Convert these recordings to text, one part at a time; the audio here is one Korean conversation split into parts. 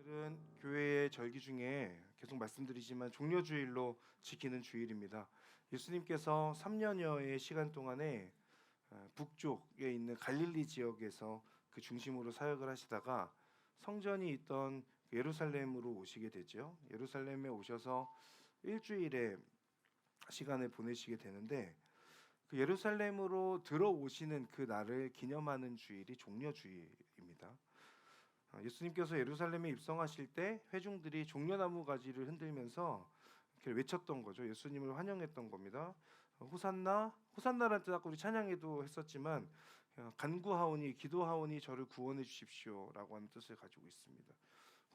오늘은 교회의 절기 중에 계속 말씀드리지만 종려주일로 지키는 주일입니다. 예수님께서 3년여의 시간 동안에 북쪽에 있는 갈릴리 지역에서 그 중심으로 사역을 하시다가 성전이 있던 그 예루살렘으로 오시게 되죠. 예루살렘에 오셔서 일주일의 시간을 보내시게 되는데 그 예루살렘으로 들어오시는 그 날을 기념하는 주일이 종려주일입니다. 예수님께서 예루살렘에 입성하실 때 회중들이 종려나무 가지를 흔들면서 이렇게 외쳤던 거죠. 예수님을 환영했던 겁니다. 호산나, 호산나라는 뜻 아까 우리 찬양에도 했었지만 간구하오니 기도하오니 저를 구원해 주십시오라고 하는 뜻을 가지고 있습니다.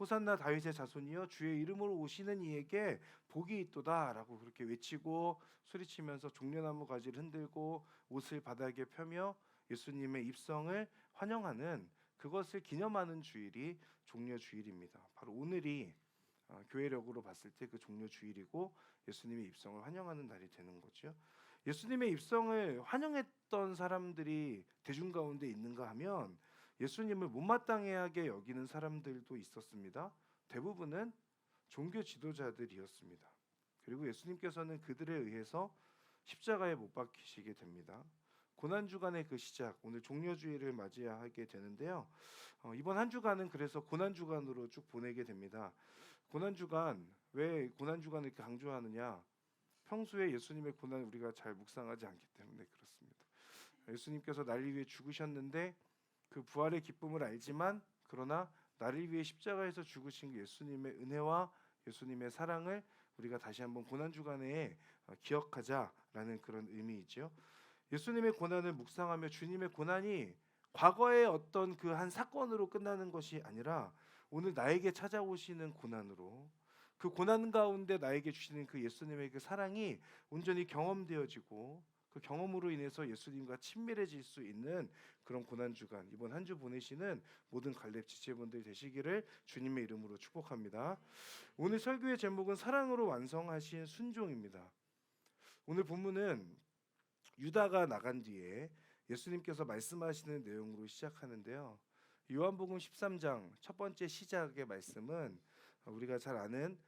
호산나 다윗의 자손이여 주의 이름으로 오시는 이에게 복이 있도다라고 그렇게 외치고 소리치면서 종려나무 가지를 흔들고 옷을 바닥에 펴며 예수님의 입성을 환영하는 그것을 기념하는 주일이 종려 주일입니다. 바로 오늘이 교회력으로 봤을 때 그 종려 주일이고 예수님의 입성을 환영하는 날이 되는 거죠. 예수님의 입성을 환영했던 사람들이 대중 가운데 있는가 하면 예수님을 못마땅하게 여기는 사람들도 있었습니다. 대부분은 종교 지도자들이었습니다. 그리고 예수님께서는 그들에 의해서 십자가에 못 박히시게 됩니다. 고난 주간의 그 시작, 오늘 종려주일을 맞이하게 되는데요. 이번 한 주간은 그래서 고난 주간으로 쭉 보내게 됩니다. 고난 주간, 왜 고난 주간을 이렇게 강조하느냐? 평소에 예수님의 고난을 우리가 잘 묵상하지 않기 때문에 그렇습니다. 예수님께서 나를 위해 죽으셨는데 그 부활의 기쁨을 알지만 그러나 나를 위해 십자가에서 죽으신 그 예수님의 은혜와 예수님의 사랑을 우리가 다시 한번 고난 주간에 기억하자라는 그런 의미이죠. 예수님의 고난을 묵상하며 주님의 고난이 과거의 어떤 그 한 사건으로 끝나는 것이 아니라 오늘 나에게 찾아오시는 고난으로 그 고난 가운데 나에게 주시는 그 예수님의 그 사랑이 온전히 경험되어지고 그 경험으로 인해서 예수님과 친밀해질 수 있는 그런 고난 주간 이번 한 주 보내시는 모든 갈렙 지체분들 되시기를 주님의 이름으로 축복합니다. 오늘 설교의 제목은 사랑으로 완성하신 순종입니다. 오늘 본문은 유다가 나간 뒤에 예수님께서 말씀하시는 내용으로 시작하는데요. 요한복음 13장 첫 번째 시작의 말씀은 우리가 잘 아는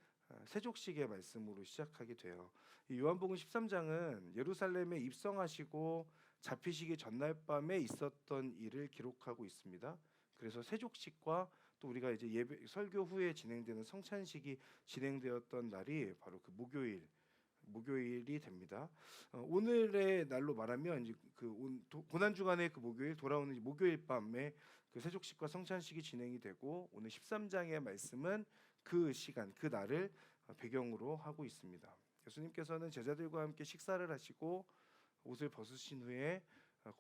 세족식의 말씀으로 시작하게 돼요. 이 요한복음 13장은 예루살렘에 입성하시고 잡히시기 전날 밤에 있었던 일을 기록하고 있습니다. 그래서 세족식과 또 우리가 이제 예배 설교 후에 진행되는 성찬식이 진행되었던 날이 바로 그 목요일이 됩니다. 오늘의 날로 말하면 이제 고난 주간의 그 목요일 돌아오는 목요일 밤에 그 세족식과 성찬식이 진행이 되고 오늘 13장의 말씀은 그 시간 그 날을 배경으로 하고 있습니다. 예수님께서는 제자들과 함께 식사를 하시고 옷을 벗으신 후에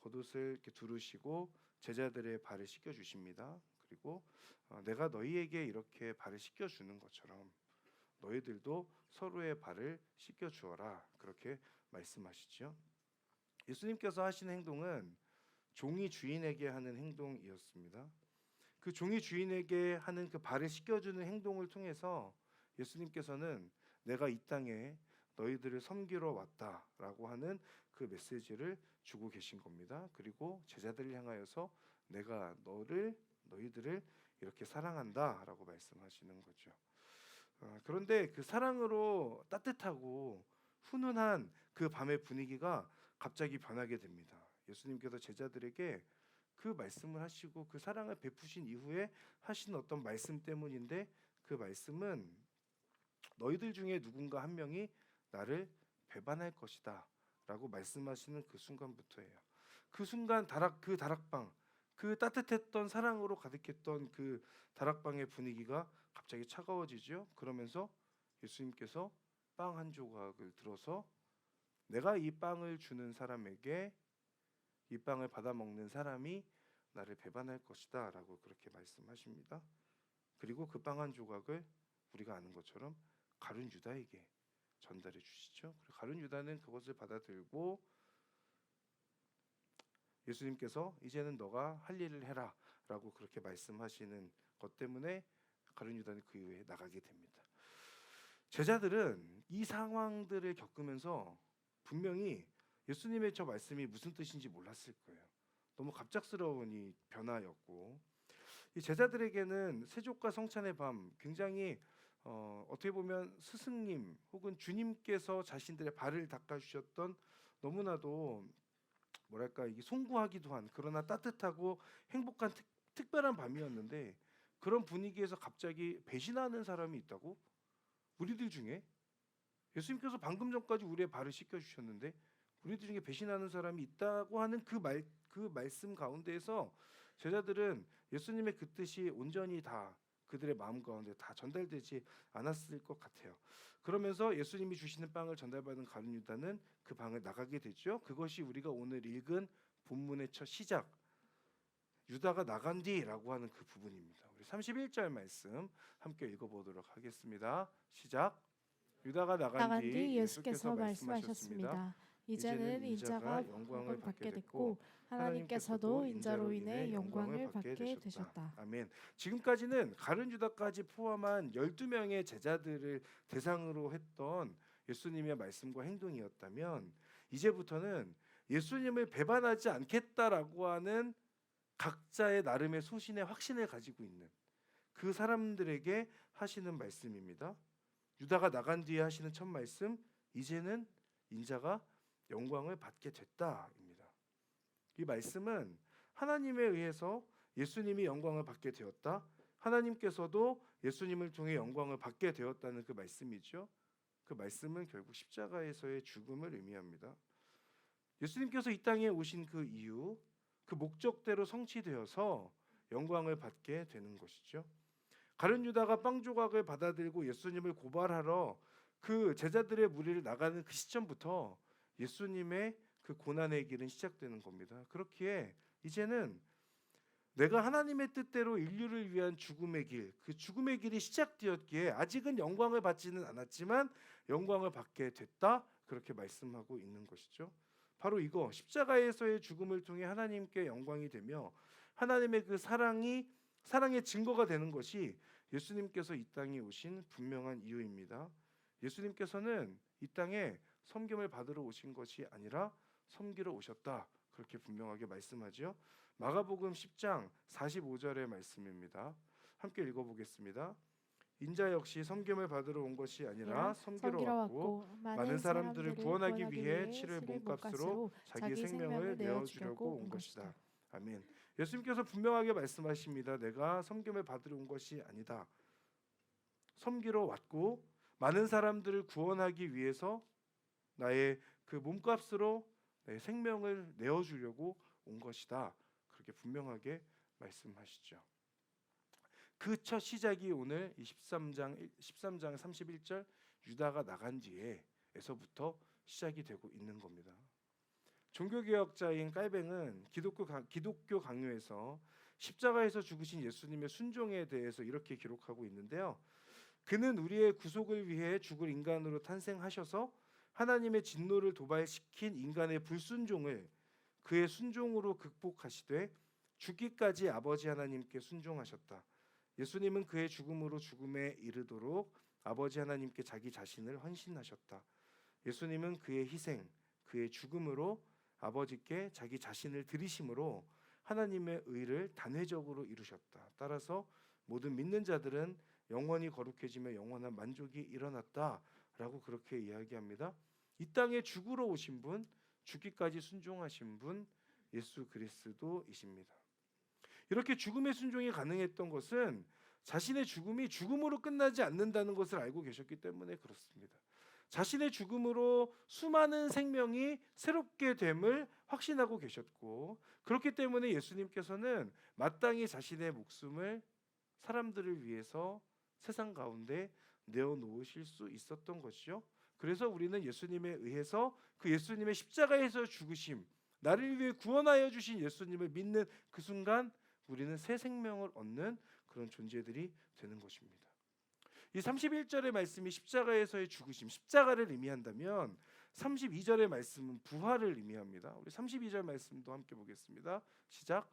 겉옷을 이렇게 두르시고 제자들의 발을 씻겨 주십니다. 그리고 내가 너희에게 이렇게 발을 씻겨 주는 것처럼 너희들도 서로의 발을 씻겨 주어라 그렇게 말씀하시죠. 예수님께서 하신 행동은 종이 주인에게 하는 행동이었습니다. 그 종이 주인에게 하는 그 발을 씻겨주는 행동을 통해서 예수님께서는 내가 이 땅에 너희들을 섬기러 왔다라고 하는 그 메시지를 주고 계신 겁니다. 그리고 제자들을 향하여서 내가 너희들을 이렇게 사랑한다라고 말씀하시는 거죠. 그런데 그 사랑으로 따뜻하고 훈훈한 그 밤의 분위기가 갑자기 변하게 됩니다. 예수님께서 제자들에게 그 말씀을 하시고 그 사랑을 베푸신 이후에 하신 어떤 말씀 때문인데 그 말씀은 너희들 중에 누군가 한 명이 나를 배반할 것이다 라고 말씀하시는 그 순간부터예요. 그 순간 다락방 그 따뜻했던 사랑으로 가득했던 그 다락방의 분위기가 갑자기 차가워지죠. 그러면서 예수님께서 빵 한 조각을 들어서 내가 이 빵을 주는 사람에게 이 빵을 받아 먹는 사람이 나를 배반할 것이다 라고 그렇게 말씀하십니다. 그리고 그 빵 한 조각을 우리가 아는 것처럼 가룟 유다에게 전달해 주시죠. 가룟 유다는 그것을 받아들고 예수님께서 이제는 너가 할 일을 해라 라고 그렇게 말씀하시는 것 때문에 가룟 유다는 그 이후에 나가게 됩니다. 제자들은 이 상황들을 겪으면서 분명히 예수님의 저 말씀이 무슨 뜻인지 몰랐을 거예요. 너무 갑작스러운 이 변화였고 이 제자들에게는 세족과 성찬의 밤 굉장히 어떻게 보면 스승님 혹은 주님께서 자신들의 발을 닦아주셨던 너무나도 뭐랄까 이게 송구하기도 한 그러나 따뜻하고 행복한 특별한 밤이었는데 그런 분위기에서 갑자기 배신하는 사람이 있다고? 우리들 중에 예수님께서 방금 전까지 우리의 발을 씻겨 주셨는데 우리들 중에 배신하는 사람이 있다고 하는 그 말씀 가운데에서 제자들은 예수님의 그 뜻이 온전히 다 그들의 마음 가운데 다 전달되지 않았을 것 같아요. 그러면서 예수님이 주시는 빵을 전달받은 가룟 유다는 그 방을 나가게 되죠. 그것이 우리가 오늘 읽은 본문의 첫 시작, 유다가 나간 뒤라고 하는 그 부분입니다. 우리 31절 말씀 함께 읽어보도록 하겠습니다. 시작. 유다가 나간 나간 뒤 뒤 예수께서 예수께서 말씀하셨습니다. 말씀하셨습니다. 이제는 인자가 영광을 받게 됐고 하나님께서도 인자로 인해 영광을 받게 되셨다. 아멘. 지금까지는 가룟 유다까지 포함한 12명의 제자들을 대상으로 했던 예수님의 말씀과 행동이었다면 이제부터는 예수님을 배반하지 않겠다라고 하는 각자의 나름의 소신의 확신을 가지고 있는 그 사람들에게 하시는 말씀입니다. 유다가 나간 뒤에 하시는 첫 말씀, 이제는 인자가 영광을 받게 됐다입니다. 이 말씀은 하나님에 의해서 예수님이 영광을 받게 되었다. 하나님께서도 예수님을 통해 영광을 받게 되었다는 그 말씀이죠. 그 말씀은 결국 십자가에서의 죽음을 의미합니다. 예수님께서 이 땅에 오신 그 이유, 그 목적대로 성취되어서 영광을 받게 되는 것이죠. 가룟 유다가 빵 조각을 받아들고 예수님을 고발하러 그 제자들의 무리를 나가는 그 시점부터 예수님의 그 고난의 길은 시작되는 겁니다. 그렇기에 이제는 내가 하나님의 뜻대로 인류를 위한 죽음의 길, 그 죽음의 길이 시작되었기에 아직은 영광을 받지는 않았지만 영광을 받게 됐다. 그렇게 말씀하고 있는 것이죠. 바로 이거 십자가에서의 죽음을 통해 하나님께 영광이 되며 하나님의 그 사랑의 증거가 되는 것이 예수님께서 이 땅에 오신 분명한 이유입니다. 예수님께서는 이 땅에 섬김을 받으러 오신 것이 아니라 섬기러 오셨다. 그렇게 분명하게 말씀하죠. 마가복음 10장 45절의 말씀입니다. 함께 읽어보겠습니다. 인자 역시 섬김을 받으러 온 것이 아니라 섬기러 왔고 많은 사람들을 구원하기 위해 치를 몸값으로 자기 생명을 내어주려고 온 것이다. 아멘. 예수님께서 분명하게 말씀하십니다. 내가 섬김을 받으러 온 것이 아니다. 섬기러 왔고 많은 사람들을 구원하기 위해서 나의 그 몸값으로 내 생명을 내어주려고 온 것이다. 그렇게 분명하게 말씀하시죠. 그 첫 시작이 오늘 13장 31절 유다가 나간 뒤에서부터 시작이 되고 있는 겁니다. 종교개혁자인 깔뱅은 기독교 강요에서 십자가에서 죽으신 예수님의 순종에 대해서 이렇게 기록하고 있는데요. 그는 우리의 구속을 위해 죽을 인간으로 탄생하셔서 하나님의 진노를 도발시킨 인간의 불순종을 그의 순종으로 극복하시되 죽기까지 아버지 하나님께 순종하셨다. 예수님은 그의 죽음으로 죽음에 이르도록 아버지 하나님께 자기 자신을 헌신하셨다. 예수님은 그의 희생, 그의 죽음으로 아버지께 자기 자신을 드리심으로 하나님의 의를 단회적으로 이루셨다. 따라서 모든 믿는 자들은 영원히 거룩해지며 영원한 만족이 일어났다라고 그렇게 이야기합니다. 이 땅에 죽으러 오신 분, 죽기까지 순종하신 분 예수 그리스도이십니다. 이렇게 죽음의 순종이 가능했던 것은 자신의 죽음이 죽음으로 끝나지 않는다는 것을 알고 계셨기 때문에 그렇습니다. 자신의 죽음으로 수많은 생명이 새롭게 됨을 확신하고 계셨고 그렇기 때문에 예수님께서는 마땅히 자신의 목숨을 사람들을 위해서 세상 가운데 내어놓으실 수 있었던 것이죠. 그래서 우리는 예수님에 의해서 그 예수님의 십자가에서 죽으심, 나를 위해 구원하여 주신 예수님을 믿는 그 순간 우리는 새 생명을 얻는 그런 존재들이 되는 것입니다. 이 31절의 말씀이 십자가에서의 죽으심, 십자가를 의미한다면 32절의 말씀은 부활을 의미합니다. 우리 32절 말씀도 함께 보겠습니다. 시작.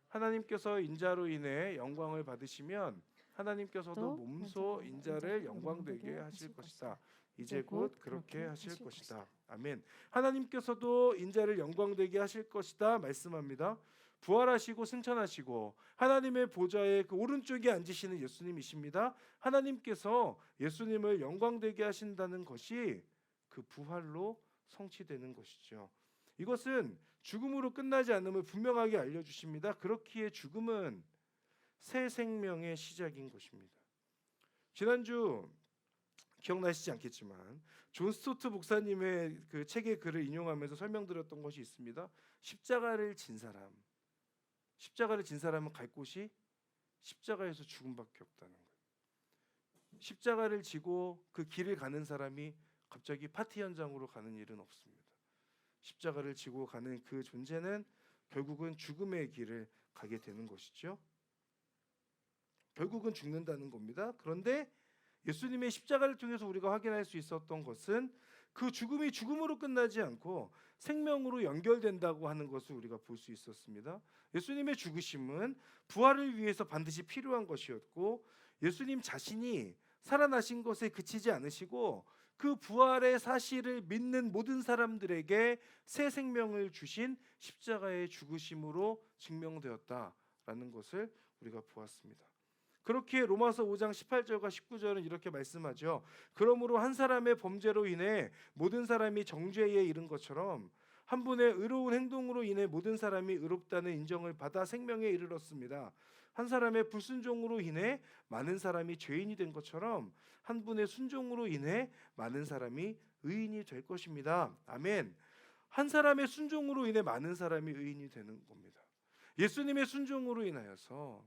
하나님께서 인자로 인해 영광을 받으시면 하나님께서도 몸소 인자를 영광되게 하실 것이다. 이제 곧 그렇게 하실 것이다. 아멘. 하나님께서도 인자를 영광되게 하실 것이다 말씀합니다. 부활하시고 승천하시고 하나님의 보좌의 그 오른쪽에 앉으시는 예수님이십니다. 하나님께서 예수님을 영광되게 하신다는 것이 그 부활로 성취되는 것이죠. 이것은 죽음으로 끝나지 않음을 분명하게 알려주십니다. 그렇기에 죽음은 새 생명의 시작인 것입니다. 지난주 기억나시지 않겠지만 존 스토트 목사님의 그 책의 글을 인용하면서 설명드렸던 것이 있습니다. 십자가를 진 사람은 갈 곳이 십자가에서 죽음밖에 없다는 거예요. 십자가를 지고 그 길을 가는 사람이 갑자기 파티 현장으로 가는 일은 없습니다. 십자가를 지고 가는 그 존재는 결국은 죽음의 길을 가게 되는 것이죠. 결국은 죽는다는 겁니다. 그런데 예수님의 십자가를 통해서 우리가 확인할 수 있었던 것은 그 죽음이 죽음으로 끝나지 않고 생명으로 연결된다고 하는 것을 우리가 볼 수 있었습니다. 예수님의 죽으심은 부활을 위해서 반드시 필요한 것이었고 예수님 자신이 살아나신 것에 그치지 않으시고 그 부활의 사실을 믿는 모든 사람들에게 새 생명을 주신 십자가의 죽으심으로 증명되었다라는 것을 우리가 보았습니다. 그렇게 로마서 5장 18절과 19절은 이렇게 말씀하죠. 그러므로 한 사람의 범죄로 인해 모든 사람이 정죄에 이른 것처럼 한 분의 의로운 행동으로 인해 모든 사람이 의롭다는 인정을 받아 생명에 이르렀습니다. 한 사람의 불순종으로 인해 많은 사람이 죄인이 된 것처럼 한 분의 순종으로 인해 많은 사람이 의인이 될 것입니다. 아멘. 한 사람의 순종으로 인해 많은 사람이 의인이 되는 겁니다. 예수님의 순종으로 인하여서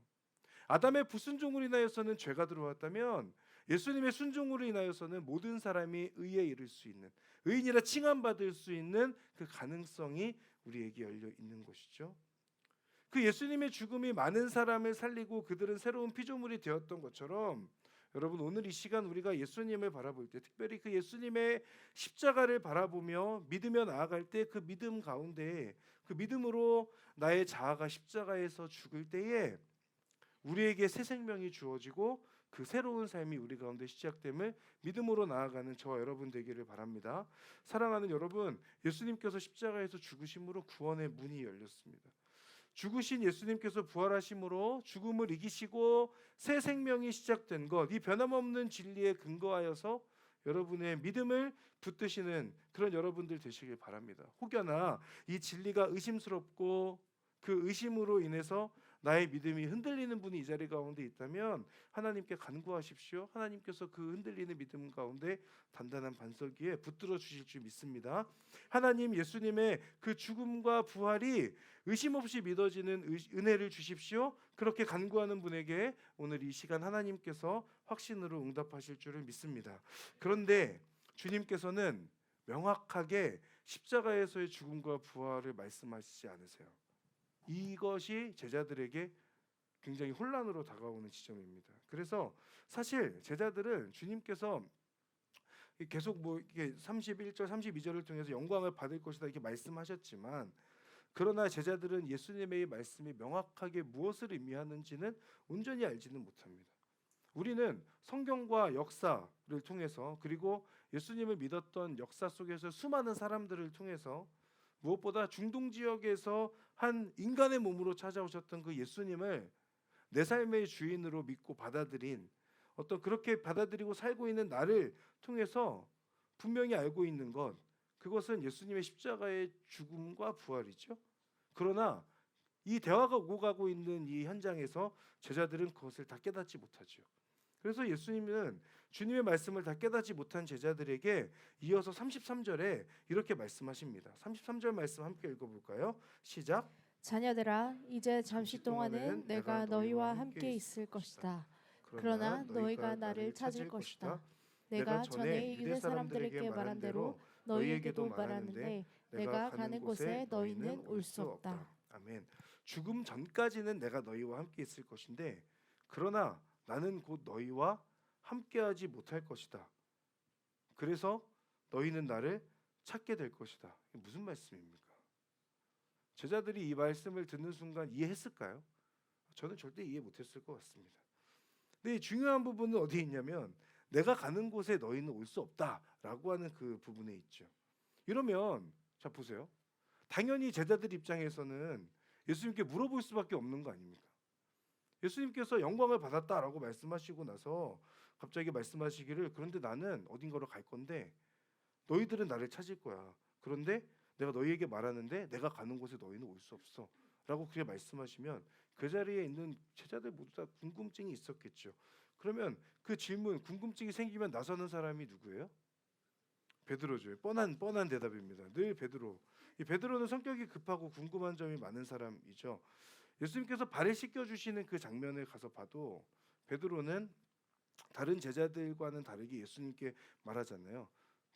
아담의 불순종으로 인하여서는 죄가 들어왔다면 예수님의 순종으로 인하여서는 모든 사람이 의에 이를 수 있는 의인이라 칭함받을 수 있는 그 가능성이 우리에게 열려 있는 것이죠. 그 예수님의 죽음이 많은 사람을 살리고 그들은 새로운 피조물이 되었던 것처럼 여러분 오늘 이 시간 우리가 예수님을 바라볼 때 특별히 그 예수님의 십자가를 바라보며 믿으며 나아갈 때 그 믿음 가운데 그 믿음으로 나의 자아가 십자가에서 죽을 때에 우리에게 새 생명이 주어지고 그 새로운 삶이 우리 가운데 시작됨을 믿음으로 나아가는 저와 여러분 되기를 바랍니다. 사랑하는 여러분, 예수님께서 십자가에서 죽으심으로 구원의 문이 열렸습니다. 죽으신 예수님께서 부활하심으로 죽음을 이기시고 새 생명이 시작된 것, 이 변함없는 진리에 근거하여서 여러분의 믿음을 붙드시는 그런 여러분들 되시길 바랍니다. 혹여나 이 진리가 의심스럽고 그 의심으로 인해서 나의 믿음이 흔들리는 분이 이 자리 가운데 있다면 하나님께 간구하십시오. 하나님께서 그 흔들리는 믿음 가운데 단단한 반석 위에 붙들어 주실 줄 믿습니다. 하나님 예수님의 그 죽음과 부활이 의심 없이 믿어지는 은혜를 주십시오. 그렇게 간구하는 분에게 오늘 이 시간 하나님께서 확신으로 응답하실 줄을 믿습니다. 그런데 주님께서는 명확하게 십자가에서의 죽음과 부활을 말씀하시지 않으세요. 이것이 제자들에게 굉장히 혼란으로 다가오는 지점입니다. 그래서 사실 제자들은 주님께서 계속 뭐 이게 31절, 32절을 통해서 영광을 받을 것이다 이렇게 말씀하셨지만 그러나 제자들은 예수님의 말씀이 명확하게 무엇을 의미하는지는 온전히 알지는 못합니다. 우리는 성경과 역사를 통해서 그리고 예수님을 믿었던 역사 속에서 수많은 사람들을 통해서 무엇보다 중동 지역에서 한 인간의 몸으로 찾아오셨던 그 예수님을 내 삶의 주인으로 믿고 받아들인 어떤 그렇게 받아들이고 살고 있는 나를 통해서 분명히 알고 있는 것 그것은 예수님의 십자가의 죽음과 부활이죠. 그러나 이 대화가 오고 가고 있는 이 현장에서 제자들은 그것을 다 깨닫지 못하죠. 그래서 예수님은 주님의 말씀을 다 깨닫지 못한 제자들에게 이어서 33절에 이렇게 말씀하십니다. 33절 말씀 함께 읽어볼까요? 시작. 자녀들아 이제 잠시 동안은 내가 너희와 함께 있을 것이다. 그러나 너희가 나를 찾을 것이다. 내가 전에 유대 사람들에게 말한 대로 너희에게도 말하는데 내가 가는 곳에 너희는 올 수 없다. 아멘. 죽음 전까지는 내가 너희와 함께 있을 것인데 그러나 나는 곧 너희와 함께하지 못할 것이다. 그래서 너희는 나를 찾게 될 것이다. 이게 무슨 말씀입니까? 제자들이 이 말씀을 듣는 순간 이해했을까요? 저는 절대 이해 못했을 것 같습니다. 근데 중요한 부분은 어디에 있냐면 내가 가는 곳에 너희는 올 수 없다라고 하는 그 부분에 있죠. 이러면 자 보세요. 당연히 제자들 입장에서는 예수님께 물어볼 수밖에 없는 거 아닙니까? 예수님께서 영광을 받았다라고 말씀하시고 나서 갑자기 말씀하시기를 그런데 나는 어딘가로 갈 건데 너희들은 나를 찾을 거야. 그런데 내가 너희에게 말하는데 내가 가는 곳에 너희는 올 수 없어. 라고 그렇게 말씀하시면 그 자리에 있는 제자들 모두 다 궁금증이 있었겠죠. 그러면 그 질문, 궁금증이 생기면 나서는 사람이 누구예요? 베드로죠. 뻔한 대답입니다. 늘 베드로. 이 베드로는 성격이 급하고 궁금한 점이 많은 사람이죠. 예수님께서 발을 씻겨 주시는 그 장면을 가서 봐도 베드로는 다른 제자들과는 다르게 예수님께 말하잖아요.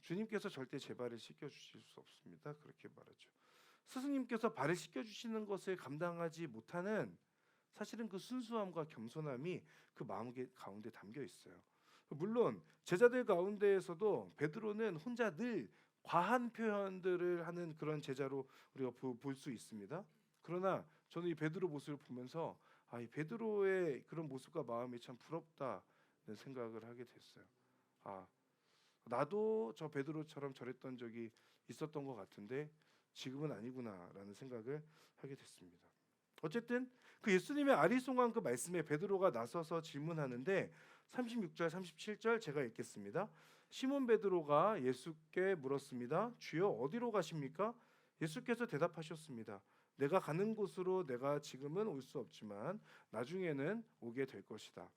주님께서 절대 제 발을 씻겨 주실 수 없습니다. 그렇게 말하죠. 스승님께서 발을 씻겨 주시는 것을 감당하지 못하는 사실은 그 순수함과 겸손함이 그 마음 가운데 담겨 있어요. 물론 제자들 가운데에서도 베드로는 혼자 늘 과한 표현들을 하는 그런 제자로 우리가 볼 수 있습니다. 그러나 저는 이 베드로 모습을 보면서 이 베드로의 그런 모습과 마음이 참 부럽다는 생각을 하게 됐어요. 나도 저 베드로처럼 저랬던 적이 있었던 것 같은데 지금은 아니구나라는 생각을 하게 됐습니다. 어쨌든 그 예수님의 아리송한 그 말씀에 베드로가 나서서 질문하는데 36절 37절 제가 읽겠습니다. 시몬 베드로가 예수께 물었습니다. 주여 어디로 가십니까? 예수께서 대답하셨습니다. 내가 가는 곳으로 내가 지금은 올 수 없지만 나중에는 오게 될 것이다.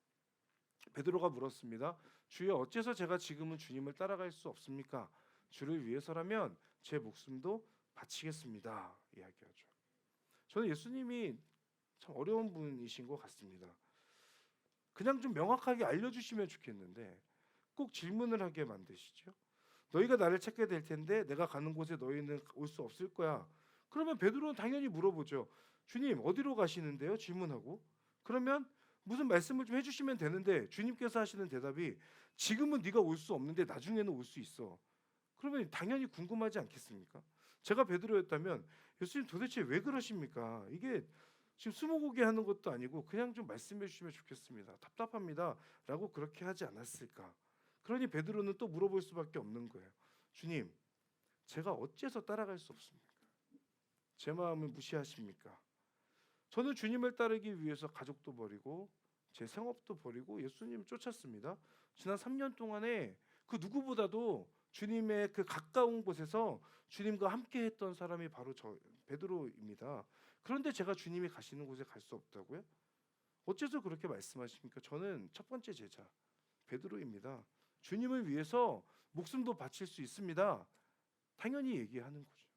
베드로가 물었습니다. 주여 어째서 제가 지금은 주님을 따라갈 수 없습니까? 주를 위해서라면 제 목숨도 바치겠습니다. 이야기하죠. 저는 예수님이 참 어려운 분이신 것 같습니다. 그냥 좀 명확하게 알려주시면 좋겠는데 꼭 질문을 하게 만드시죠. 너희가 나를 찾게 될 텐데 내가 가는 곳에 너희는 올 수 없을 거야. 그러면 베드로는 당연히 물어보죠. 주님 어디로 가시는데요? 질문하고. 그러면 무슨 말씀을 좀 해주시면 되는데 주님께서 하시는 대답이 지금은 네가 올 수 없는데 나중에는 올 수 있어. 그러면 당연히 궁금하지 않겠습니까? 제가 베드로였다면 예수님 도대체 왜 그러십니까? 이게 지금 스무고개 하는 것도 아니고 그냥 좀 말씀해 주시면 좋겠습니다. 답답합니다. 라고 그렇게 하지 않았을까? 그러니 베드로는 또 물어볼 수밖에 없는 거예요. 주님, 제가 어째서 따라갈 수 없습니까? 제 마음을 무시하십니까? 저는 주님을 따르기 위해서 가족도 버리고 제 생업도 버리고 예수님을 쫓았습니다. 지난 3년 동안에 그 누구보다도 주님의 그 가까운 곳에서 주님과 함께 했던 사람이 바로 저 베드로입니다. 그런데 제가 주님이 가시는 곳에 갈 수 없다고요? 어째서 그렇게 말씀하십니까? 저는 첫 번째 제자 베드로입니다. 주님을 위해서 목숨도 바칠 수 있습니다. 당연히 얘기하는 거죠.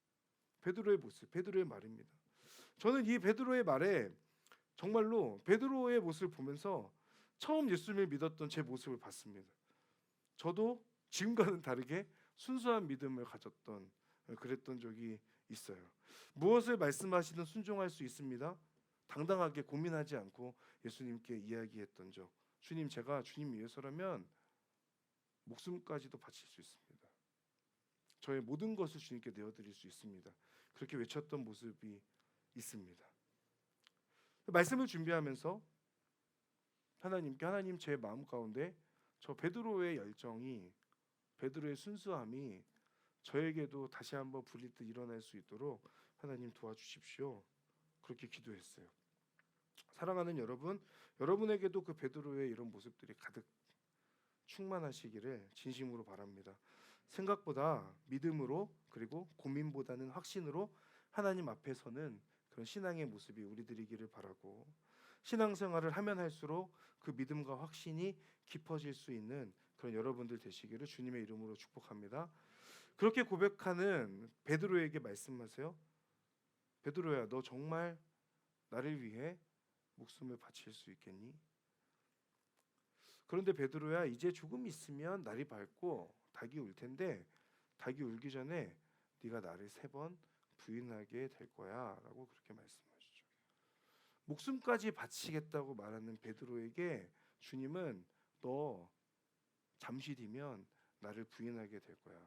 베드로의 모습, 베드로의 말입니다. 저는 이 베드로의 말에 정말로 베드로의 모습을 보면서 처음 예수님을 믿었던 제 모습을 봤습니다. 저도 지금과는 다르게 순수한 믿음을 가졌던 그랬던 적이 있어요. 무엇을 말씀하시든 순종할 수 있습니다. 당당하게 고민하지 않고 예수님께 이야기했던 적. 주님 제가 주님 위해서라면 목숨까지도 바칠 수 있습니다. 저의 모든 것을 주님께 내어드릴 수 있습니다. 그렇게 외쳤던 모습이 있습니다. 말씀을 준비하면서 하나님께 하나님 제 마음 가운데 저 베드로의 열정이 베드로의 순수함이 저에게도 다시 한번 불일 듯 일어날 수 있도록 하나님 도와주십시오. 그렇게 기도했어요. 사랑하는 여러분, 여러분에게도 그 베드로의 이런 모습들이 가득 충만하시기를 진심으로 바랍니다. 생각보다 믿음으로 그리고 고민보다는 확신으로 하나님 앞에 서는 그런 신앙의 모습이 우리들이기를 바라고 신앙생활을 하면 할수록 그 믿음과 확신이 깊어질 수 있는 그런 여러분들 되시기를 주님의 이름으로 축복합니다. 그렇게 고백하는 베드로에게 말씀하세요. 베드로야, 너 정말 나를 위해 목숨을 바칠 수 있겠니? 그런데 베드로야, 이제 조금 있으면 날이 밝고 닭이 울 텐데 닭이 울기 전에 네가 나를 3번 부인하게 될 거야라고 그렇게 말씀하시죠. 목숨까지 바치겠다고 말하는 베드로에게 주님은 너 잠시 뒤면 나를 부인하게 될 거야.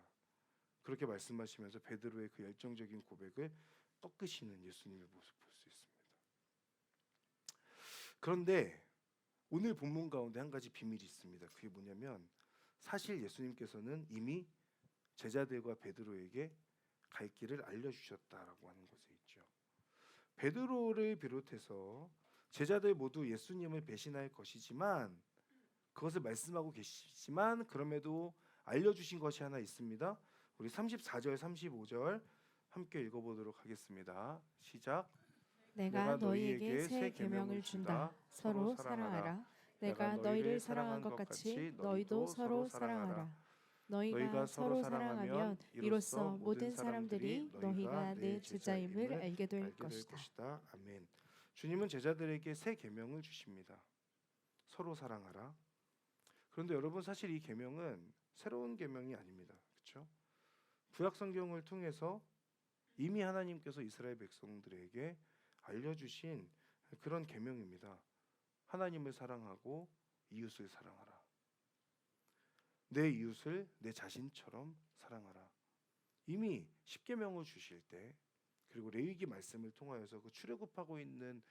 그렇게 말씀하시면서 베드로의 그 열정적인 고백을 꺾으시는 예수님의 모습 볼 수 있습니다. 그런데 오늘 본문 가운데 한 가지 비밀이 있습니다. 그게 뭐냐면 사실 예수님께서는 이미 제자들과 베드로에게 갈 길을 알려주셨다라고 하는 것에 있죠. 베드로를 비롯해서 제자들 모두 예수님을 배신할 것이지만 그것을 말씀하고 계시지만 그럼에도 알려주신 것이 하나 있습니다. 우리 34절 35절 함께 읽어보도록 하겠습니다. 시작. 내가 너희에게 새 계명을 준다. 서로 사랑하라. 내가 너희를 사랑한 것 같이 너희도 서로 사랑하라. 너희가 서로 사랑하면 이로써 모든 사람들이 너희가 내 제자임을 알게 될 것이다. 아멘. 주님은 제자들에게 새 계명을 주십니다. 서로 사랑하라. 그런데 여러분 사실 이 계명은 새로운 계명이 아닙니다. 그렇죠? 구약 성경을 통해서 이미 하나님께서 이스라엘 백성들에게 알려주신 그런 계명입니다. 하나님을 사랑하고 이웃을 사랑하라. 내 이웃을 내 자신처럼 사랑하라. 이미 십계명을 주실 때 그리고 레위기 말씀을 통하여서 그 출애굽하고 있는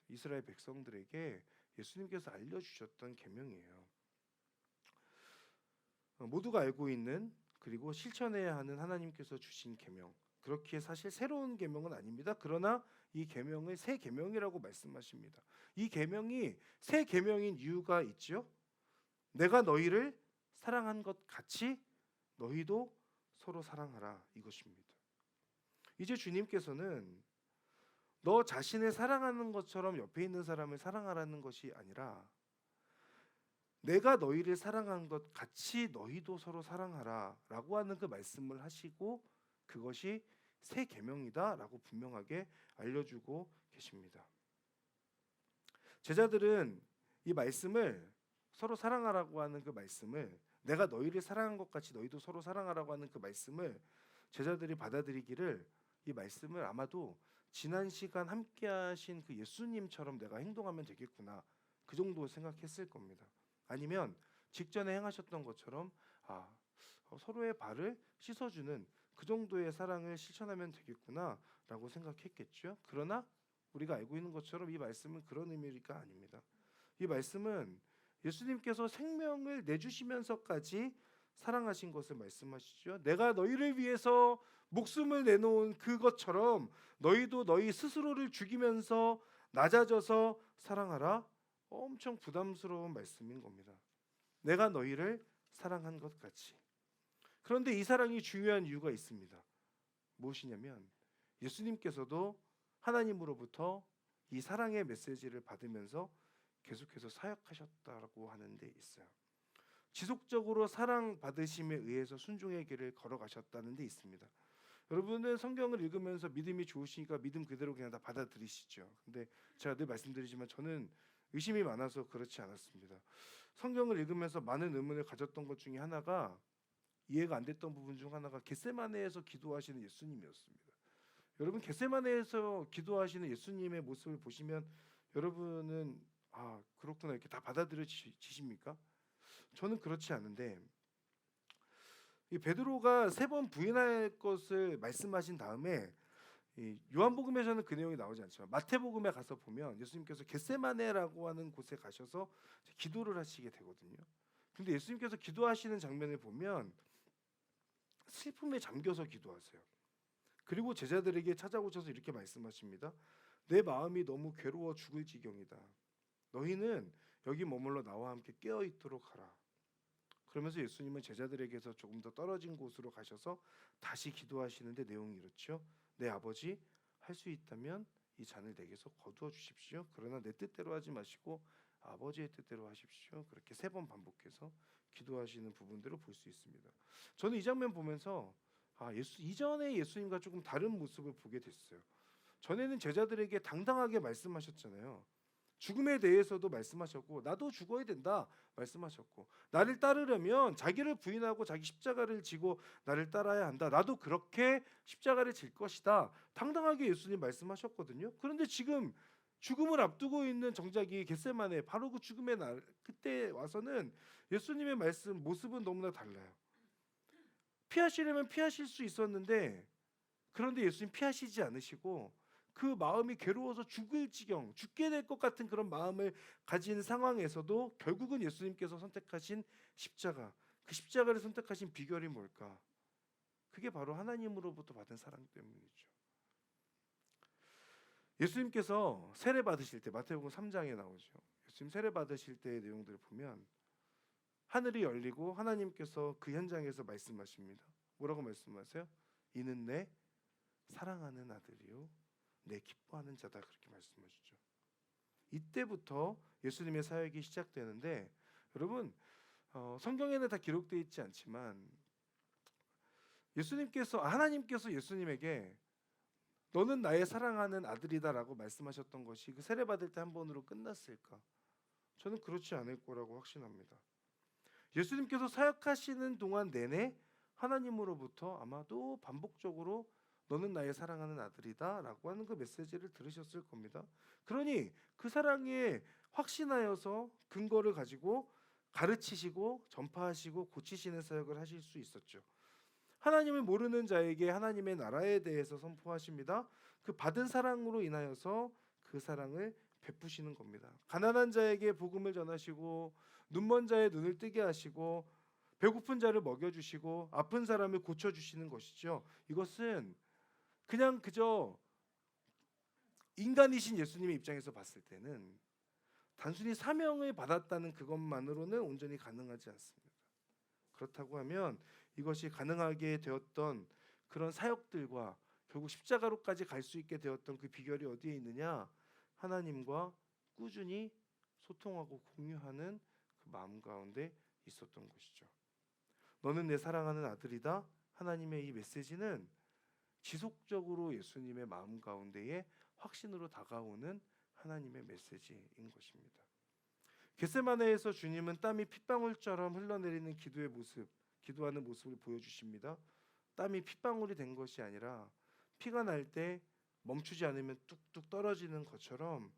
이스라엘 백성들에게 예수님께서 알려주셨던 계명이에요. 모두가 알고 있는 그리고 실천해야 하는 하나님께서 주신 계명. 그렇기에 사실 새로운 계명은 아닙니다. 그러나 이 계명을 새 계명이라고 말씀하십니다. 이 계명이 새 계명인 이유가 있지요. 내가 너희를 사랑한 것 같이 너희도 서로 사랑하라 이것입니다. 이제 주님께서는 너 자신을 사랑하는 것처럼 옆에 있는 사람을 사랑하라는 것이 아니라 내가 너희를 사랑한 것 같이 너희도 서로 사랑하라 라고 하는 그 말씀을 하시고 그것이 새 계명이다 라고 분명하게 알려주고 계십니다. 제자들은 이 말씀을 서로 사랑하라고 하는 그 말씀을 내가 너희를 사랑한 것 같이 너희도 서로 사랑하라고 하는 그 말씀을 제자들이 받아들이기를 이 말씀을 아마도 지난 시간 함께 하신 그 예수님처럼 내가 행동하면 되겠구나 그 정도 생각했을 겁니다. 아니면 직전에 행하셨던 것처럼 서로의 발을 씻어주는 그 정도의 사랑을 실천하면 되겠구나라고 생각했겠죠. 그러나 우리가 알고 있는 것처럼 이 말씀은 그런 의미가 아닙니다. 이 말씀은 예수님께서 생명을 내주시면서까지 사랑하신 것을 말씀하시죠. 내가 너희를 위해서 목숨을 내놓은 그것처럼 너희도 너희 스스로를 죽이면서 낮아져서 사랑하라. 엄청 부담스러운 말씀인 겁니다. 내가 너희를 사랑한 것 같이. 그런데 이 사랑이 중요한 이유가 있습니다. 무엇이냐면 예수님께서도 하나님으로부터 이 사랑의 메시지를 받으면서 계속해서 사역하셨다고 하는 데 있어요. 지속적으로 사랑받으심에 의해서 순종의 길을 걸어가셨다는 데 있습니다. 여러분은 성경을 읽으면서 믿음이 좋으시니까 믿음 그대로 그냥 다 받아들이시죠. 근데 제가 늘 말씀드리지만 저는 의심이 많아서 그렇지 않았습니다. 성경을 읽으면서 많은 의문을 가졌던 것 중에 하나가 이해가 안 됐던 부분 중 하나가 겟세마네에서 기도하시는 예수님이었습니다. 여러분 겟세마네에서 기도하시는 예수님의 모습을 보시면 여러분은 그렇구나 이렇게 다 받아들여지십니까? 저는 그렇지 않은데 이 베드로가 3번 부인할 것을 말씀하신 다음에 이 요한복음에서는 그 내용이 나오지 않지만 마태복음에 가서 보면 예수님께서 겟세마네라고 하는 곳에 가셔서 기도를 하시게 되거든요. 근데 예수님께서 기도하시는 장면을 보면 슬픔에 잠겨서 기도하세요. 그리고 제자들에게 찾아오셔서 이렇게 말씀하십니다. 내 마음이 너무 괴로워 죽을 지경이다. 너희는 여기 머물러 나와 함께 깨어 있도록 하라. 그러면서 예수님은 제자들에게서 조금 더 떨어진 곳으로 가셔서 다시 기도하시는데 내용이 이렇죠. 내 아버지 할 수 있다면 이 잔을 내게서 거두어 주십시오. 그러나 내 뜻대로 하지 마시고 아버지의 뜻대로 하십시오. 그렇게 3번 반복해서 기도하시는 부분들을 볼 수 있습니다. 저는 이 장면 보면서 이전에 예수님과 조금 다른 모습을 보게 됐어요. 전에는 제자들에게 당당하게 말씀하셨잖아요. 죽음에 대해서도 말씀하셨고 나도 죽어야 된다 말씀하셨고 나를 따르려면 자기를 부인하고 자기 십자가를 지고 나를 따라야 한다. 나도 그렇게 십자가를 질 것이다. 당당하게 예수님 말씀하셨거든요. 그런데 지금 죽음을 앞두고 있는 정작이 겟세마네 바로 그 죽음의 날 그때 와서는 예수님의 말씀 모습은 너무나 달라요. 피하시려면 피하실 수 있었는데 그런데 예수님 피하시지 않으시고 그 마음이 괴로워서 죽을 지경, 죽게 될 것 같은 그런 마음을 가진 상황에서도 결국은 예수님께서 선택하신 십자가, 그 십자가를 선택하신 비결이 뭘까? 그게 바로 하나님으로부터 받은 사랑 때문이죠. 예수님께서 세례 받으실 때 마태복음 3장에 나오죠. 예수님 세례 받으실 때의 내용들을 보면 하늘이 열리고 하나님께서 그 현장에서 말씀하십니다. 뭐라고 말씀하세요? 이는 내 사랑하는 아들이요 내 기뻐하는 자다, 그렇게 말씀하시죠. 이때부터 예수님의 사역이 시작되는데, 여러분 성경에는 다 기록되어 있지 않지만 하나님께서 예수님에게 너는 나의 사랑하는 아들이다라고 말씀하셨던 것이 그 세례 받을 때 한 번으로 끝났을까? 저는 그렇지 않을 거라고 확신합니다. 예수님께서 사역하시는 동안 내내 하나님으로부터 아마도 반복적으로 너는 나의 사랑하는 아들이다 라고 하는 그 메시지를 들으셨을 겁니다. 그러니 그 사랑에 확신하여서 근거를 가지고 가르치시고 전파하시고 고치시는 사역을 하실 수 있었죠. 하나님을 모르는 자에게 하나님의 나라에 대해서 선포하십니다. 그 받은 사랑으로 인하여서 그 사랑을 베푸시는 겁니다. 가난한 자에게 복음을 전하시고 눈먼 자의 눈을 뜨게 하시고 배고픈 자를 먹여주시고 아픈 사람을 고쳐주시는 것이죠. 이것은 그냥 그저 인간이신 예수님의 입장에서 봤을 때는 단순히 사명을 받았다는 그것만으로는 온전히 가능하지 않습니다. 그렇다고 하면 이것이 가능하게 되었던 그런 사역들과 결국 십자가로까지 갈 수 있게 되었던 그 비결이 어디에 있느냐? 하나님과 꾸준히 소통하고 공유하는 그 마음 가운데 있었던 것이죠. 너는 내 사랑하는 아들이다. 하나님의 이 메시지는 지속적으로 예수님의 마음 가운데에 확신으로 다가오는 하나님의 메시지인 것입니다. 겟세마네에서 주님은 땀이 핏방울처럼 흘러내리는 기도하는 모습을 보여주십니다. 땀이 핏방울이 된 것이 아니라 피가 날 때 멈추지 않으면 뚝뚝 떨어지는 것처럼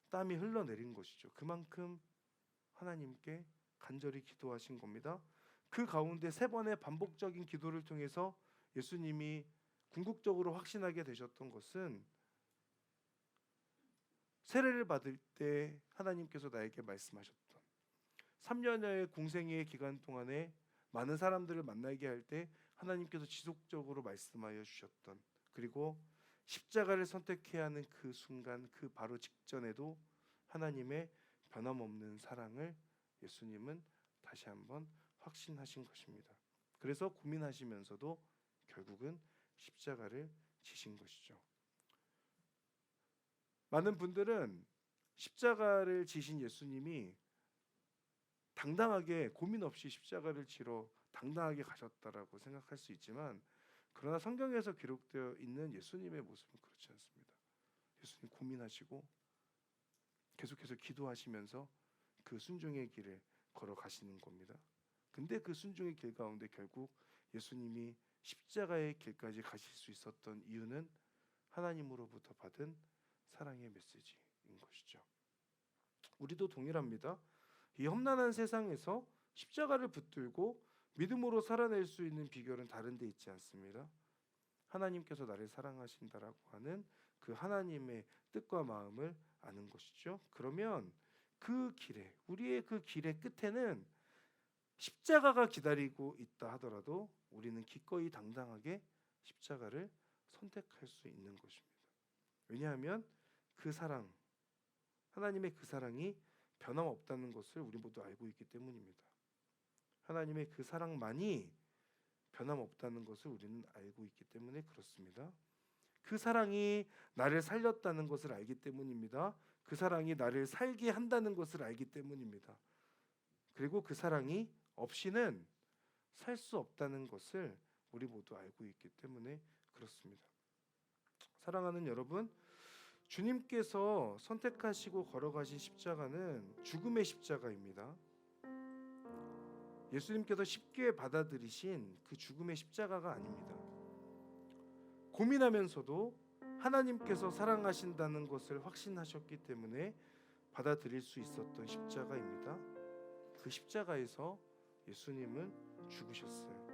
땀이 흘러내린 것이죠. 그만큼 하나님께 간절히 기도하신 겁니다. 그 가운데 3번의 반복적인 기도를 통해서 예수님이 궁극적으로 확신하게 되셨던 것은 세례를 받을 때 하나님께서 나에게 말씀하셨던 3년여의 공생애의 기간 동안에 많은 사람들을 만나게 할 때 하나님께서 지속적으로 말씀하여 주셨던, 그리고 십자가를 선택해야 하는 그 순간, 그 바로 직전에도 하나님의 변함없는 사랑을 예수님은 다시 한번 확신하신 것입니다. 그래서 고민하시면서도 결국은 십자가를 지신 것이죠. 많은 분들은 십자가를 지신 예수님이 당당하게 고민 없이 십자가를 지러 당당하게 가셨다라고 생각할 수 있지만, 그러나 성경에서 기록되어 있는 예수님의 모습은 그렇지 않습니다. 예수님 고민하시고 계속해서 기도하시면서 그 순종의 길을 걸어가시는 겁니다. 근데 그 순종의 길 가운데 결국 예수님이 십자가의 길까지 가실 수 있었던 이유는 하나님으로부터 받은 사랑의 메시지인 것이죠. 우리도 동일합니다. 이 험난한 세상에서 십자가를 붙들고 믿음으로 살아낼 수 있는 비결은 다른 데 있지 않습니다. 하나님께서 나를 사랑하신다라고 하는 그 하나님의 뜻과 마음을 아는 것이죠. 그러면 그 길에, 우리의 그 길의 끝에는 십자가가 기다리고 있다 하더라도 우리는 기꺼이 당당하게 십자가를 선택할 수 있는 것입니다. 왜냐하면 그 사랑, 하나님의 그 사랑이 변함없다는 것을 우리 모두 알고 있기 때문입니다. 하나님의 그 사랑만이 변함없다는 것을 우리는 알고 있기 때문에 그렇습니다. 그 사랑이 나를 살렸다는 것을 알기 때문입니다. 그 사랑이 나를 살게 한다는 것을 알기 때문입니다. 그리고 그 사랑이 없이는 살 수 없다는 것을 우리 모두 알고 있기 때문에 그렇습니다. 사랑하는 여러분, 주님께서 선택하시고 걸어가신 십자가는 죽음의 십자가입니다. 예수님께서 쉽게 받아들이신 그 죽음의 십자가가 아닙니다. 고민하면서도 하나님께서 사랑하신다는 것을 확신하셨기 때문에 받아들일 수 있었던 십자가입니다. 그 십자가에서 예수님은 죽으셨어요.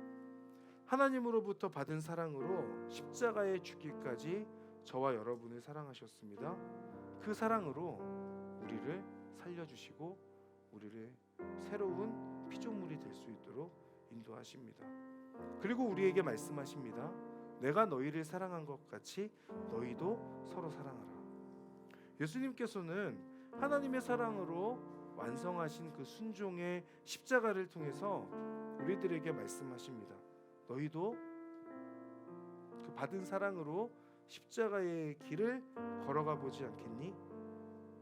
하나님으로부터 받은 사랑으로 십자가에 죽기까지 저와 여러분을 사랑하셨습니다. 그 사랑으로 우리를 살려주시고 우리를 새로운 피조물이 될 수 있도록 인도하십니다. 그리고 우리에게 말씀하십니다. 내가 너희를 사랑한 것 같이 너희도 서로 사랑하라. 예수님께서는 하나님의 사랑으로 완성하신 그 순종의 십자가를 통해서 우리들에게 말씀하십니다. 너희도 그 받은 사랑으로 십자가의 길을 걸어가 보지 않겠니?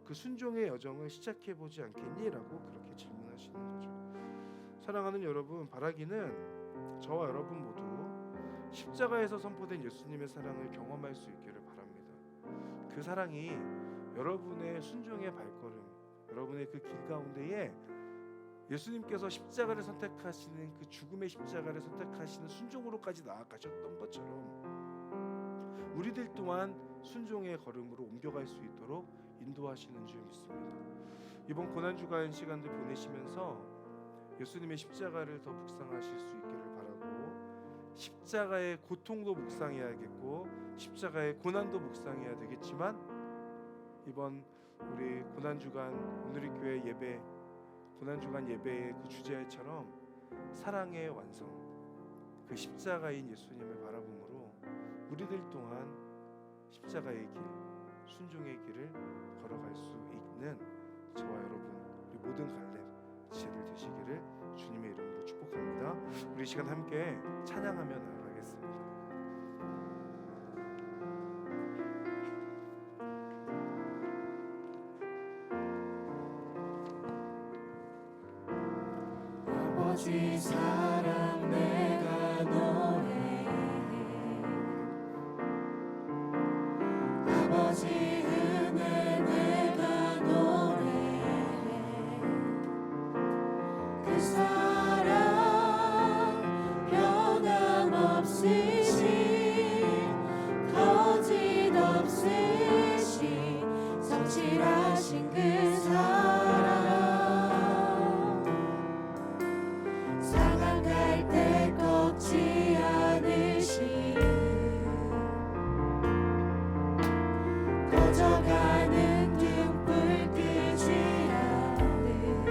그 순종의 여정을 시작해 보지 않겠니? 라고 그렇게 질문하시는 거죠. 사랑하는 여러분, 바라기는 저와 여러분 모두 십자가에서 선포된 예수님의 사랑을 경험할 수 있기를 바랍니다. 그 사랑이 여러분의 순종의 발걸음, 여러분의 그 길 가운데에 예수님께서 십자가를 선택하시는 그 죽음의 십자가를 선택하시는 순종으로까지 나아가셨던 것처럼 우리들 또한 순종의 걸음으로 옮겨갈 수 있도록 인도하시는 줄 믿습니다. 이번 고난주간 시간들 보내시면서 예수님의 십자가를 더 묵상하실 수 있기를 바라고, 십자가의 고통도 묵상해야겠고 십자가의 고난도 묵상해야 되겠지만, 이번 우리 고난주간 오늘의 교회 예배, 고난주간 예배의 그 주제처럼 사랑의 완성, 그 십자가인 예수님을 바라봄으로 우리들 또한 십자가의 길, 순종의 길을 걸어갈 수 있는 저와 여러분, 우리 모든 갈렙 지체들 되시기를 주님의 이름으로 축복합니다. 우리 시간 함께 찬양하며 나아가겠습니다. 아버지 사랑 내가 노래해, 아버지 은혜 내가 노래해. 그 사랑 변함없으신, 거짓 없으신, 성실하신 그 사랑, 상한 갈대 꺾지 않으시는, 꺼져가는 등불 끄지 않는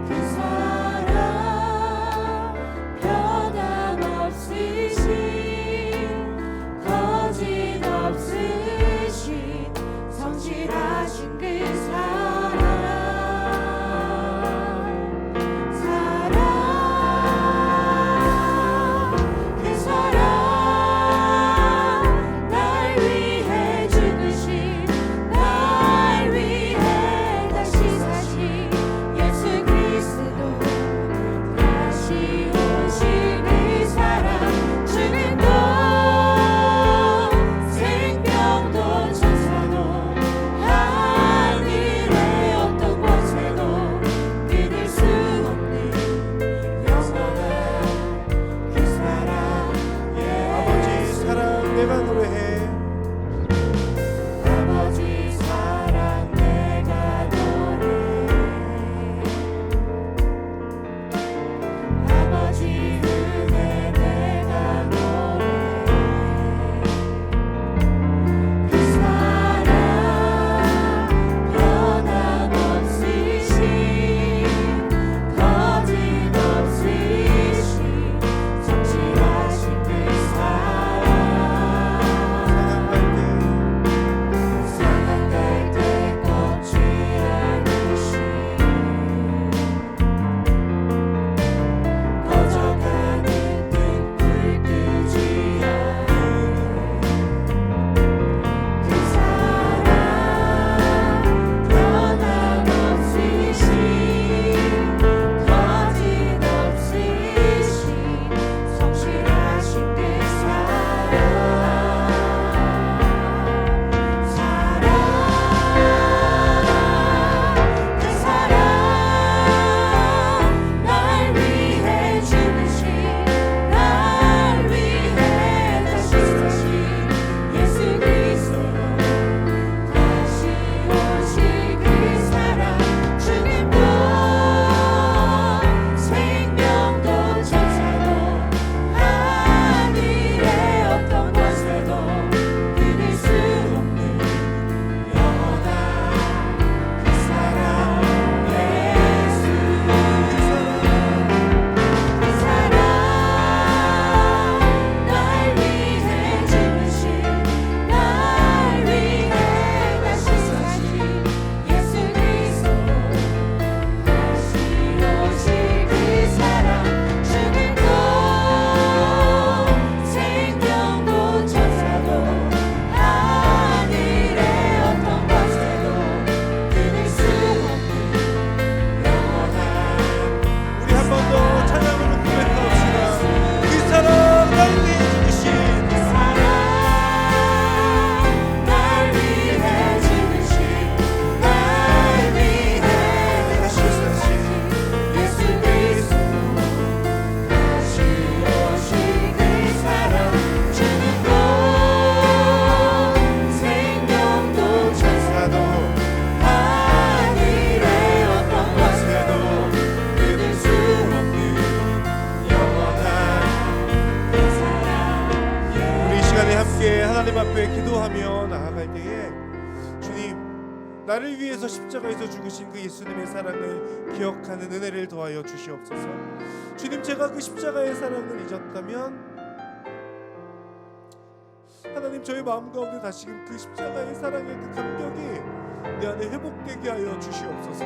그 사랑, 변함없으신, 거짓 없으신, 성실하신 그 사랑, 그 사랑, 날 위해 죽으신, 날 위해 다시 사신 예수 그리스도, 다시 오신 그 사랑, 죽음도 생명도 천사도 하늘 나를 위해서 십자가에서 죽으신 그 예수님의 사랑을 기억하는 은혜를 더하여 주시옵소서. 주님, 제가 그 십자가의 사랑을 잊었다면 하나님, 저의 마음 가운데 다시금 그 십자가의 사랑의 그 감격이 내 안에 회복되게 하여 주시옵소서.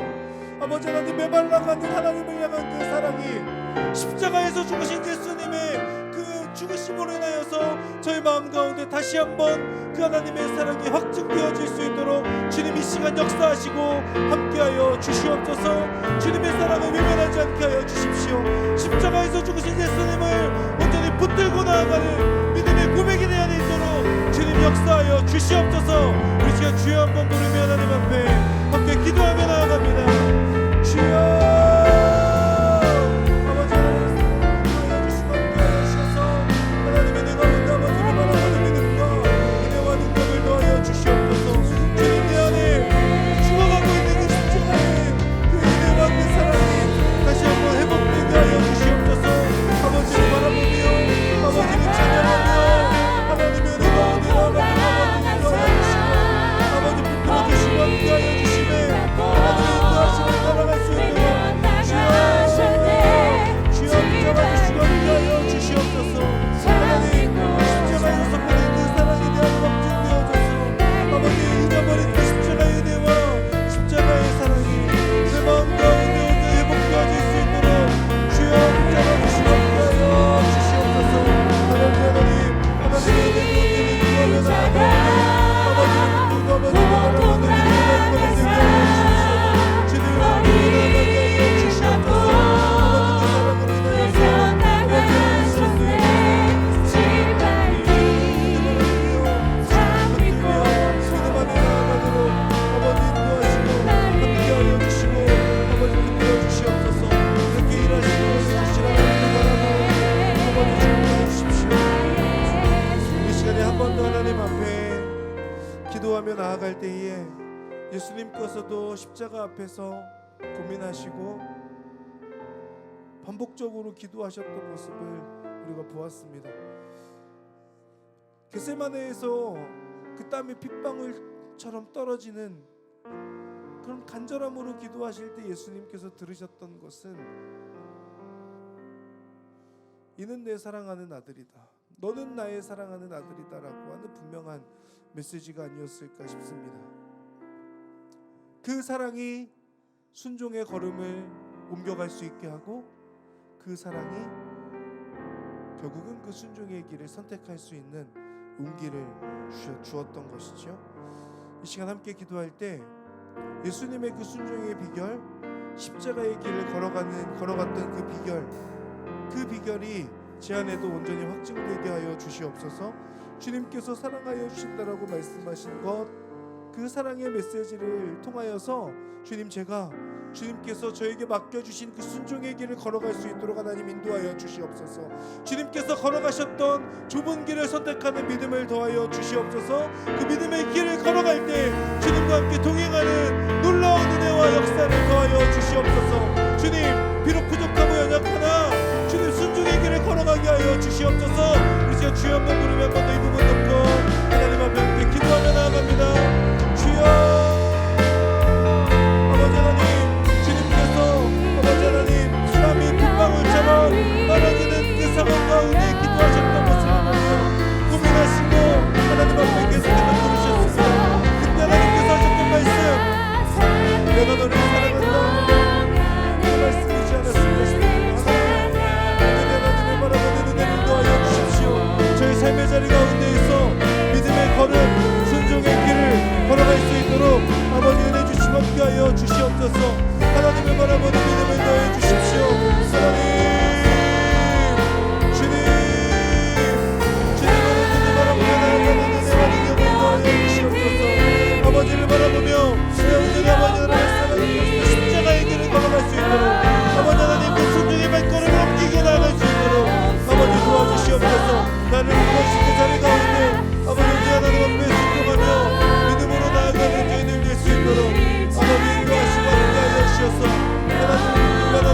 아버지 하나님, 메말라가는 하나님을 향한 그 사랑이 십자가에서 죽으신 예수님의 그 죽으심으로 인하여서 저희 마음 가운데 다시 한번 그 하나님의 사랑이 확증되어질 수 있도록 주님 이 시간 역사하시고 함께하여 주시옵소서. 주님의 사랑을 외면하지 않게 하여 주십시오. 십자가에서 죽으신 예수님을 온전히 붙들고 나아가는 믿음의 고백이 되어야 되도록 주님 역사하여 주시옵소서. 우리 시간 주여 한번 부르며 하나님 앞에 함께 기도하며 나아갑니다. 주여, 나아갈 때에 예수님께서도 십자가 앞에서 고민하시고 반복적으로 기도하셨던 모습을 우리가 보았습니다. 겟세마네에서 그 땀이 핏방울처럼 떨어지는 그런 간절함으로 기도하실 때 예수님께서 들으셨던 것은 이는 내 사랑하는 아들이다, 너는 나의 사랑하는 아들이다 라고 하는 분명한 메시지가 아니었을까 싶습니다. 그 사랑이 순종의 걸음을 옮겨갈 수 있게 하고 그 사랑이 결국은 그 순종의 길을 선택할 수 있는 용기를 주었던 것이죠. 이 시간 함께 기도할 때 예수님의 그 순종의 비결, 십자가의 길을 걸어갔던 그 비결이 제 안에도 온전히 확증되게 하여 주시옵소서. 주님께서 사랑하여 주신다라고 말씀하신 것, 그 사랑의 메시지를 통하여서 주님, 제가 주님께서 저에게 맡겨주신 그 순종의 길을 걸어갈 수 있도록 하나님 인도하여 주시옵소서. 주님께서 걸어가셨던 좁은 길을 선택하는 믿음을 더하여 주시옵소서. 그 믿음의 길을 걸어갈 때 주님과 함께 동행하는 놀라운 은혜와 역사를 더하여 주시옵소서. 주님, 비록 부족하고 연약하나 주님 순종의 길을 걸어가게 하여 주시옵소서. 우리 지금 주여 한번 부르며 한번 더 이 부분 듣고 하나님 앞에 함께 기도하며 나아갑니다. 주여, 땀이 빗방울처럼 떨어지는 그 상황 가운데 기도하셨던 것을 보며 고민하시고 하나님 앞에 계속해서 부르셨습니다. 그때 하나님께서 하셨던 말씀, 내가 너를 사랑한다, 그 말씀이지 않았을까 싶습니다. 하나님의 바라보는 은혜를 더하여 주십시오. 저희 삶의 자리 가운데에서 믿음의 걸음, 순종의 길을 걸어갈 수 있도록 아버지 은혜 주시고 함께하여 주시옵소서. 하나님을 바라보는 믿음을 더해 주십시오. 하나님, 주님을 온전히 바라보며 나아가는 은혜와 능력을 더해 주시옵소서. 아버지를 바라보며 온전히 아버지 나라의 사랑을 십자가의 길을 걸어갈 수 있도록 아버지 하나님 그 순종의 발걸음을 옮기게 나아갈 수 있도록 아버지 도와주시옵소서. 나를 부르신 그 자리 가운데 아버지 하나님 앞에 순종하며 믿음으로 나아가는 저희들 될 수 있도록 아버지 인도하시고 함께하여 주셔서 하나님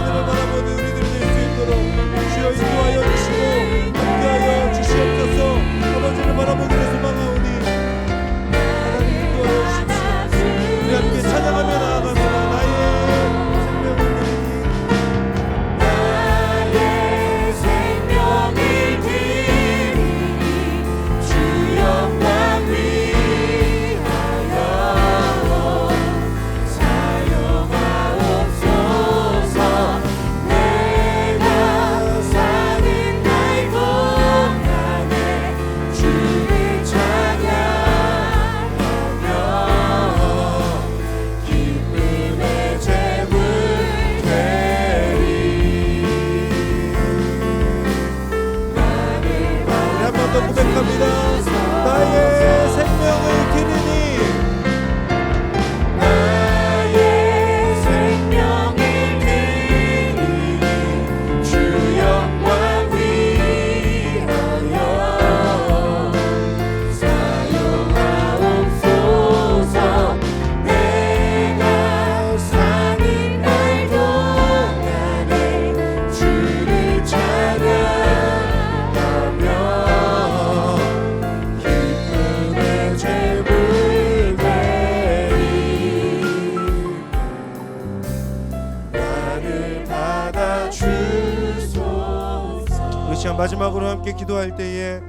시간 마지막으로 함께 기도할 때에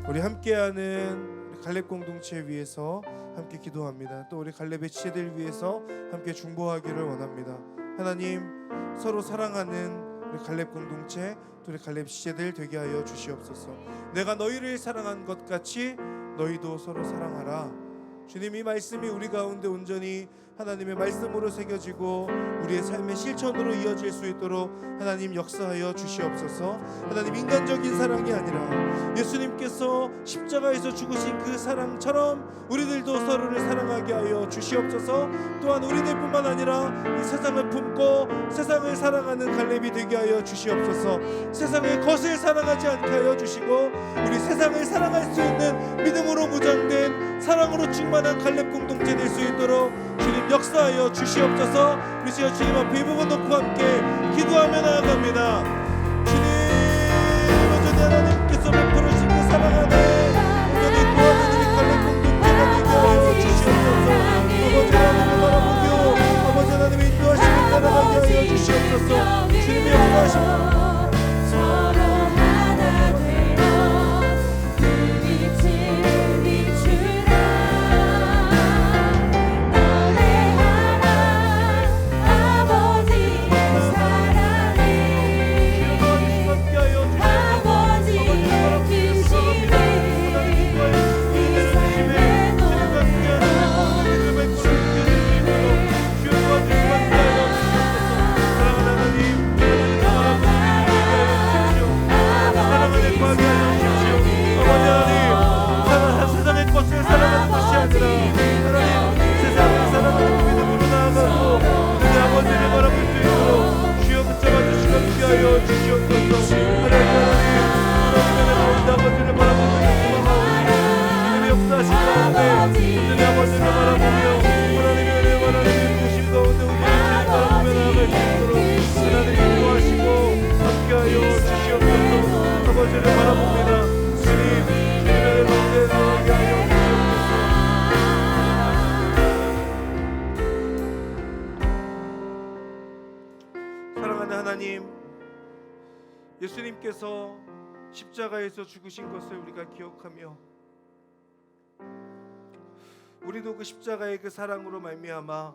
우리 함께하는 우리 갈렙 공동체 위해서 함께 기도합니다. 또 우리 갈렙의 지체들 위해서 함께 중보하기를 원합니다. 하나님, 서로 사랑하는 우리 갈렙 공동체, 또 우리 갈렙 지체들 되게 하여 주시옵소서. 내가 너희를 사랑한 것 같이 너희도 서로 사랑하라. 주님, 이 말씀이 우리 가운데 온전히 하나님의 말씀으로 새겨지고 우리의 삶의 실천으로 이어질 수 있도록 하나님 역사하여 주시옵소서. 하나님, 인간적인 사랑이 아니라 예수님께서 십자가에서 죽으신 그 사랑처럼 우리들도 서로를 사랑하게 하여 주시옵소서. 또한 우리들뿐만 아니라 이 세상을 품고 세상을 사랑하는 갈렙이 되게 하여 주시옵소서. 세상의 것을 사랑하지 않게 하여 주시고 우리 세상을 사랑할 수 있는 믿음으로 무장된 사랑으로 충만한 갈렙 공동체 될 수 있도록 주님 역사하여 주시옵소서. 우리 주님 앞에 이 부분 놓고 함께 기도하며 나아갑니다. 주님, 온전히 하나님께서 베풀어 주신 그 사랑 안에 온전히 구하는 우리 갈렙 공동체가 되게 하여 주시옵소서. 아버지 하나님을 바라보며 아버지 하나님의 인도하심을 따라가게 하여 주시옵소서. 주님의 역사하심 서로 하나 되어 그 빛을 비추라. 노래하라 아버지의 사랑이, 아버지의 크심이 이 삶의 세상의 것을 사랑하는 것이 아니라 하나님, 세상을 사랑하는 믿음으로 나아가고 내 아버지를 바라볼 수 있도록 주여 붙잡아 주시고 함께하여 주시옵소서. 하나님 아버지를 바라보며 주님의 역사하신 가운데 내 아버지를 바라보며 하나님의 은혜, 하나님의 부심 가운데 우리를 바라보며 나아갈 수 있도록 하나님 인도하시고 함께하여 주시옵소서. 아버지를 바라봅니다. 주님, 주님의 가운데 나아가게 하여 주시옵소서. 사랑하는 하나님, 예수님께서 십자가에서 죽으신 것을 우리가 기억하며 우리도 그 십자가의 그 사랑으로 말미암아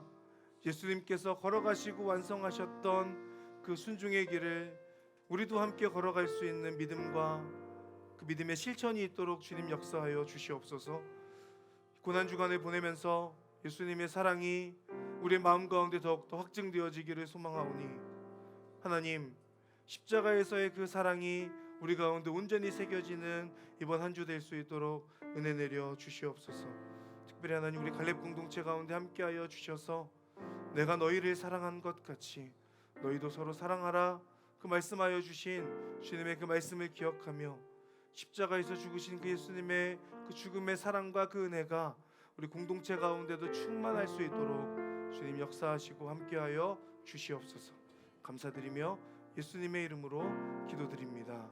예수님께서 걸어가시고 완성하셨던 그 순종의 길을 우리도 함께 걸어갈 수 있는 믿음과 그 믿음의 실천이 있도록 주님 역사하여 주시옵소서. 고난주간을 보내면서 예수님의 사랑이 우리의 마음 가운데 더욱더 확증되어지기를 소망하오니 하나님, 십자가에서의 그 사랑이 우리 가운데 온전히 새겨지는 이번 한 주 될 수 있도록 은혜 내려 주시옵소서. 특별히 하나님, 우리 갈렙 공동체 가운데 함께하여 주셔서 내가 너희를 사랑한 것 같이 너희도 서로 사랑하라 그 말씀하여 주신 주님의 그 말씀을 기억하며 십자가에서 죽으신 그 예수님의 그 죽음의 사랑과 그 은혜가 우리 공동체 가운데도 충만할 수 있도록 주님 역사하시고 함께하여 주시옵소서. 감사드리며 예수님의 이름으로 기도드립니다.